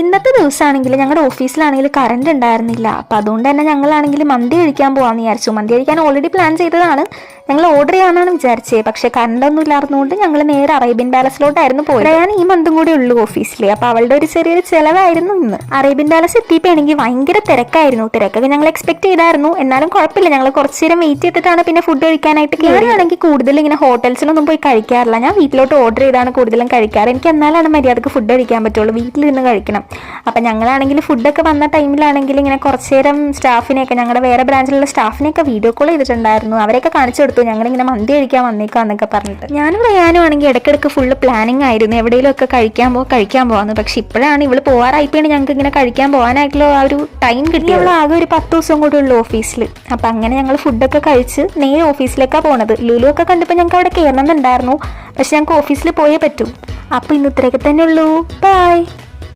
ഇന്നത്തെ ദിവസമാണെങ്കിൽ ഞങ്ങളുടെ ഓഫീസിലാണെങ്കിൽ കറണ്ട് ഉണ്ടായിരുന്നില്ല. അപ്പോൾ അതുകൊണ്ട് തന്നെ ഞങ്ങളാണെങ്കിൽ മന്തി കഴിക്കാൻ പോകാമെന്ന് വിചാരിച്ചു. മന്തി കഴിക്കാൻ ഓൾറെഡി പ്ലാൻ ചെയ്തതാണ്, ഞങ്ങൾ ഓർഡർ ചെയ്യാമെന്നാണ് വിചാരിച്ചത്. പക്ഷേ കറണ്ടൊന്നും ഇല്ലായിരുന്നുകൊണ്ട് ഞങ്ങൾ നേരെ അറേബ്യൻ പാലസിലോട്ടായിരുന്നു പോയത്. ഞാൻ ഈ മന്തും കൂടി ഉള്ളൂ ഓഫീസിൽ. അപ്പോൾ അവളുടെ ഒരു ചെറിയൊരു ചിലവായിരുന്നു ഇന്ന്. അറേബ്യൻ പാലസ് എത്തിയപ്പോഴെങ്കിൽ ഭയങ്കര തിരക്കായിരുന്നു. തിരക്കൊക്കെ ഞങ്ങൾ എക്സ്പെക്ട് ചെയ്തായിരുന്നു, എന്നാലും കുഴപ്പമില്ല. ഞങ്ങൾ കുറച്ച് നേരം വെയിറ്റ് ചെയ്തിട്ടാണ് പിന്നെ ഫുഡ് കഴിക്കാനായിട്ട് കയറിയാണെങ്കിൽ കൂടുതൽ ഇങ്ങനെ ഹോട്ടൽസിലൊന്നും പോയി കഴിക്കാറില്ല. ഞാൻ വീട്ടിലോട്ട് ഓർഡർ ചെയ്താണ് കൂടുതലും കഴിക്കാറ്. എനിക്ക് എന്നാലാണ് മര്യാദക്ക് ഫുഡ് കഴിക്കാൻ പറ്റുള്ളൂ, വീട്ടിലിരുന്ന് കഴിക്കണം. അപ്പം ഞങ്ങളാണെങ്കിൽ ഫുഡൊക്കെ വന്ന ടൈമിലാണെങ്കിൽ ഇങ്ങനെ കുറച്ച് നേരം സ്റ്റാഫിനെയൊക്കെ, ഞങ്ങളുടെ വേറെ ബ്രാഞ്ചിലുള്ള സ്റ്റാഫിനെയൊക്കെ വീഡിയോ കോൾ ചെയ്തിട്ടുണ്ടായിരുന്നു. അവരെയൊക്കെ കാണിച്ചു കൊടുത്തു ഞങ്ങളിങ്ങനെ മന്തി കഴിക്കാൻ വന്നേക്കാന്നൊക്കെ പറഞ്ഞിട്ട്. ഞാനും റയാനും ആണെങ്കിൽ ഇടയ്ക്കിടയ്ക്ക് ഫുള്ള് പ്ലാനിങ് ആയിരുന്നു, എവിടെയെങ്കിലുമൊക്കെ കഴിക്കാൻ പോകാമെന്ന്. പക്ഷെ ഇപ്പോഴാണ് ഇവള് പോകാറായിപ്പോഴാണ് ഞങ്ങൾക്ക് ഇങ്ങനെ കഴിക്കാൻ പോകാനായിട്ടുള്ള ആ ഒരു ടൈം കിട്ടി. അവൾ ആകെ ഒരു 10 ദിവസം കൂടെ ഉള്ളൂ ഓഫീസിൽ. അപ്പം അങ്ങനെ ഞങ്ങൾ ഫുഡൊക്കെ കഴിച്ച് നേരെ ഓഫീസിലേക്കാണ് പോണത്. ലുലു ഒക്കെ കണ്ടപ്പോൾ ഞങ്ങൾക്ക് അവിടെ കയറണമെന്നുണ്ടായിരുന്നു, പക്ഷെ ഞങ്ങൾക്ക് ഓഫീസിൽ പോയേ പറ്റൂ. അപ്പോൾ ഇന്ന് ഇത്രയൊക്കെ തന്നെ ഉള്ളൂ. ബൈ.